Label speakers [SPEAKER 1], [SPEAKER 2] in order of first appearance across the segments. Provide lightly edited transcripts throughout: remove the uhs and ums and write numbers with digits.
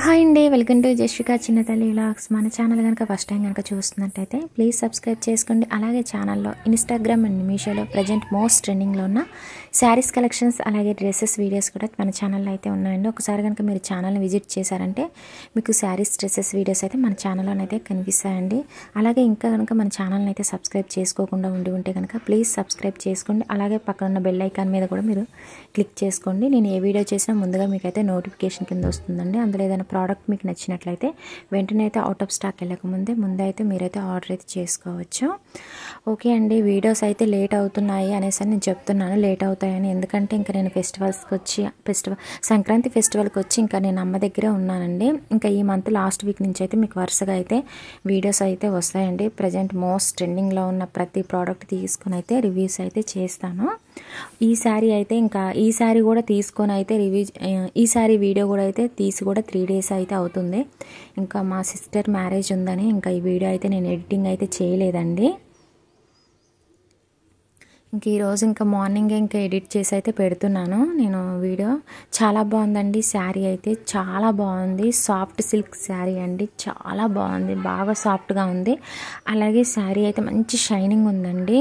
[SPEAKER 1] Hi అండి, welcome to జస్వికా చిన్న తల్లి వ్లాగ్స్. మన ఛానల్ కనుక ఫస్ట్ టైం కనుక చూస్తున్నట్టయితే ప్లీజ్ సబ్స్క్రైబ్ చేసుకోండి. అలాగే ఛానల్లో ఇన్స్టాగ్రామ్ అండ్ మీషోలో ప్రజెంట్ మోస్ట్ ట్రెండింగ్లో ఉన్న శారీస్ కలెక్షన్స్ అలాగే డ్రెస్సెస్ వీడియోస్ కూడా మన ఛానల్లో అయితే ఉన్నాయండి. ఒకసారి కనుక మీరు ఛానల్ని విజిట్ చేశారంటే మీకు శారీస్ డ్రెస్సెస్ వీడియోస్ అయితే మన ఛానల్లోనైతే కనిపిస్తాయండి. అలాగే ఇంకా కనుక మన ఛానల్ని అయితే సబ్స్క్రైబ్ చేసుకోకుండా ఉంటే కనుక ప్లీజ్ సబ్స్క్రైబ్ చేసుకోండి. అలాగే పక్కన ఉన్న బెల్ ఐకాన్ మీద కూడా మీరు క్లిక్ చేసుకోండి. నేను ఏ వీడియో చేసినా ముందుగా మీకైతే నోటిఫికేషన్ కింద వస్తుందండి. అందులో ఏదైనా ప్రోడక్ట్ మీకు నచ్చినట్లయితే వెంటనే అయితే అవుట్ ఆఫ్ స్టాక్ ముందైతే మీరైతే ఆర్డర్ అయితే చేసుకోవచ్చు. ఓకే అండి, వీడియోస్ అయితే లేట్ అవుతున్నాయి అనేసి నేను చెప్తున్నాను. లేట్ అవుతాయని ఎందుకంటే ఇంకా నేను సంక్రాంతి ఫెస్టివల్కి వచ్చి ఇంకా నేను అమ్మ దగ్గరే ఉన్నానండి. ఇంకా ఈ మంత్ లాస్ట్ వీక్ నుంచి అయితే మీకు వరుసగా అయితే వీడియోస్ అయితే వస్తాయండి. ప్రజెంట్ మోస్ట్ ట్రెండింగ్లో ఉన్న ప్రతి ప్రోడక్ట్ తీసుకుని అయితే రివ్యూస్ అయితే చేస్తాను. ఈ శారీ అయితే ఇంకా ఈ శారీ కూడా తీసుకొని అయితే ఈ శారీ వీడియో కూడా అయితే తీసి కూడా 3 days అయితే అవుతుంది. ఇంకా మా సిస్టర్ మ్యారేజ్ ఉందని ఇంకా ఈ వీడియో అయితే నేను ఎడిటింగ్ అయితే చేయలేదండి. ఇంక ఈరోజు ఇంకా మార్నింగే ఇంకా ఎడిట్ చేసి అయితే పెడుతున్నాను నేను వీడియో. చాలా బాగుందండి శారీ అయితే, చాలా బాగుంది. సాఫ్ట్ సిల్క్ శారీ అండి, చాలా బాగుంది, బాగా సాఫ్ట్గా ఉంది. అలాగే శారీ అయితే మంచి షైనింగ్ ఉందండి.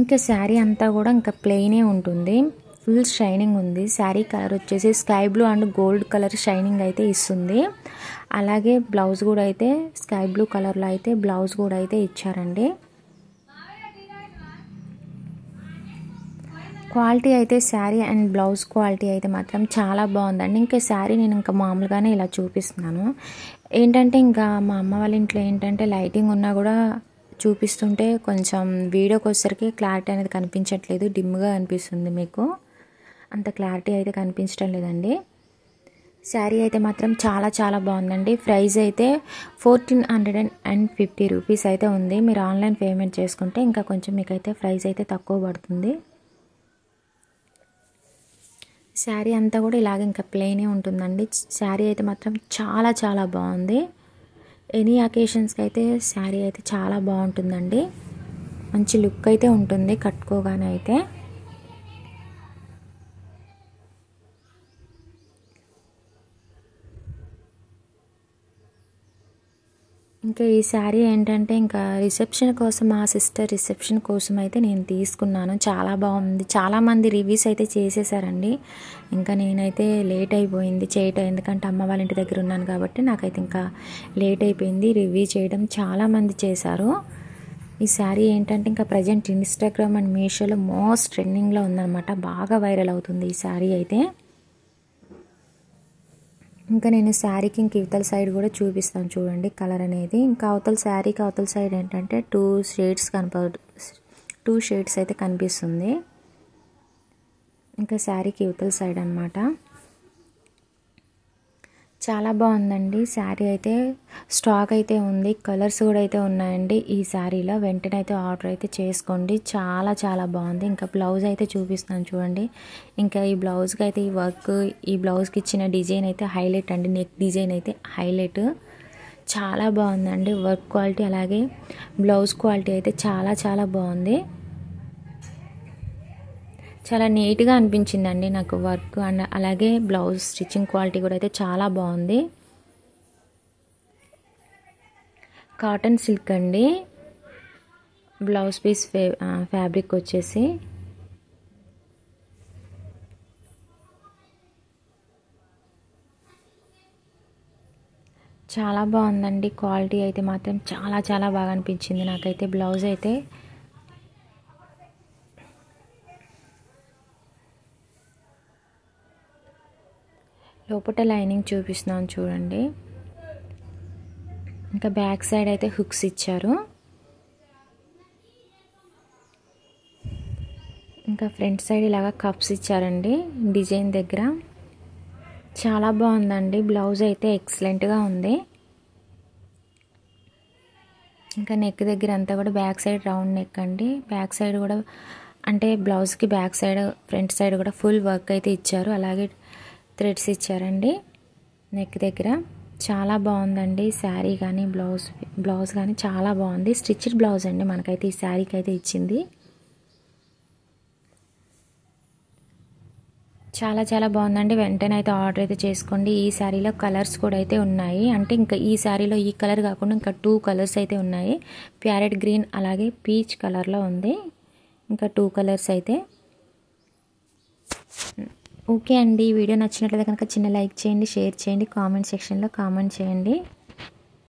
[SPEAKER 1] ఇంకా శారీ అంతా కూడా ఇంకా ప్లెయినే ఉంటుంది, ఫుల్ షైనింగ్ ఉంది. శారీ కలర్ వచ్చేసి sky blue and gold colour shining అయితే ఇస్తుంది. అలాగే బ్లౌజ్ కూడా అయితే స్కై బ్లూ కలర్లో అయితే బ్లౌజ్ కూడా అయితే ఇచ్చారండి. క్వాలిటీ అయితే శారీ అండ్ బ్లౌజ్ క్వాలిటీ అయితే మాత్రం చాలా బాగుందండి. ఇంకా శారీ నేను ఇంకా మామూలుగానే ఇలా చూపిస్తున్నాను. ఏంటంటే ఇంకా మా అమ్మ వాళ్ళ ఇంట్లో ఏంటంటే లైటింగ్ ఉన్నా కూడా చూపిస్తుంటే కొంచెం వీడియోకి వచ్చేసరికి క్లారిటీ అనేది కనిపించట్లేదు, డిమ్గా అనిపిస్తుంది. మీకు అంత క్లారిటీ అయితే కనిపించడం లేదండి. శారీ అయితే మాత్రం చాలా చాలా బాగుందండి. ప్రైస్ అయితే 1450 రూపీస్ అయితే ఉంది. మీరు ఆన్లైన్ పేమెంట్ చేసుకుంటే ఇంకా కొంచెం మీకైతే ప్రైస్ అయితే తక్కువ పడుతుంది. శారీ అంతా కూడా ఇలాగ ఇంకా ప్లెయినే ఉంటుందండి. శారీ అయితే మాత్రం చాలా చాలా బాగుంది. ఎనీ అకేషన్స్కి అయితే శారీ అయితే చాలా బాగుంటుందండి. మంచి లుక్ అయితే ఉంటుంది కట్టుకోగానే అయితే. ఇంకా ఈ శారీ ఏంటంటే ఇంకా రిసెప్షన్ కోసం, మా సిస్టర్ రిసెప్షన్ కోసం అయితే నేను తీసుకున్నాను. చాలా బాగుంది. చాలామంది రివ్యూస్ అయితే చేసేసారండి. ఇంకా నేనైతే లేట్ అయిపోయింది చేయటం, ఎందుకంటే అమ్మ వాళ్ళ ఇంటి దగ్గర ఉన్నాను కాబట్టి నాకైతే ఇంకా లేట్ అయిపోయింది. రివ్యూ చేయడం చాలామంది చేశారు. ఈ శారీ ఏంటంటే ఇంకా ప్రజెంట్ ఇన్స్టాగ్రామ్ అండ్ మీషోలో మోస్ట్ ట్రెండింగ్లో ఉందన్నమాట. బాగా వైరల్ అవుతుంది ఈ శారీ అయితే. ఇంకా నేను శారీకి ఇంక ఇవతల సైడ్ కూడా చూపిస్తాను చూడండి కలర్ అనేది. ఇంకా శారీకి అవతల సైడ్ ఏంటంటే 2 షేడ్స్ అయితే కనిపిస్తుంది. ఇంకా శారీకి ఇవతల సైడ్ అన్నమాట. చాలా బాగుందండి శారీ అయితే. స్టాక్ అయితే ఉంది, కలర్స్ కూడా అయితే ఉన్నాయండి ఈ శారీలో. వెంటనే అయితే ఆర్డర్ అయితే చేసుకోండి. చాలా చాలా బాగుంది. ఇంకా బ్లౌజ్ అయితే చూపిస్తాను చూడండి. ఇంకా ఈ బ్లౌజ్కి అయితే ఈ వర్క్, ఈ బ్లౌజ్కి ఇచ్చిన డిజైన్ అయితే హైలైట్ అండి. నెక్ డిజైన్ అయితే హైలైట్, చాలా బాగుందండి. వర్క్ క్వాలిటీ అలాగే బ్లౌజ్ క్వాలిటీ అయితే చాలా చాలా బాగుంది. చాలా నీట్గా అనిపించిందండి నాకు వర్క్ అండ్ అలాగే బ్లౌజ్ స్టిచ్చింగ్ క్వాలిటీ కూడా అయితే చాలా బాగుంది. కాటన్ సిల్క్ అండి. బ్లౌజ్ పీస్ ఫ్యాబ్రిక్ వచ్చేసి చాలా బాగుందండి. క్వాలిటీ అయితే మాత్రం చాలా చాలా బాగా అనిపించింది నాకైతే. బ్లౌజ్ అయితే లోపల లైనింగ్ చూపిస్తున్నాను చూడండి. ఇంకా బ్యాక్ సైడ్ అయితే హుక్స్ ఇచ్చారు. ఇంకా ఫ్రంట్ సైడ్ ఇలాగా కప్స్ ఇచ్చారండి డిజైన్ దగ్గర. చాలా బాగుందండి. బ్లౌజ్ అయితే ఎక్సలెంట్గా ఉంది. ఇంకా నెక్ దగ్గర అంతా కూడా బ్యాక్ సైడ్ రౌండ్ నెక్ అండి. బ్యాక్ సైడ్ కూడా అంటే బ్లౌజ్కి బ్యాక్ సైడ్ ఫ్రంట్ సైడ్ కూడా ఫుల్ వర్క్ అయితే ఇచ్చారు. అలాగే థ్రెడ్స్ ఇచ్చారండి నెక్ దగ్గర. చాలా బాగుందండి శారీ కానీ బ్లౌజ్ కానీ చాలా బాగుంది. స్టిచ్డ్ బ్లౌజ్ అండి మనకైతే ఈ శారీకి అయితే ఇచ్చింది. చాలా చాలా బాగుందండి. వెంటనే అయితే ఆర్డర్ అయితే చేసుకోండి. ఈ శారీలో కలర్స్ కూడా అయితే ఉన్నాయి. అంటే ఇంకా ఈ శారీలో ఈ కలర్ కాకుండా ఇంకా 2 కలర్స్ అయితే ఉన్నాయి. ప్యారెట్ గ్రీన్ అలాగే పీచ్ కలర్లో ఉంది. ఇంకా 2 కలర్స్ అయితే. ఓకే అండి. వీడియో నచ్చినట్లయితే కనుక చిన్న లైక్ చేయండి, షేర్ చేయండి, కామెంట్ సెక్షన్లో కామెంట్ చేయండి.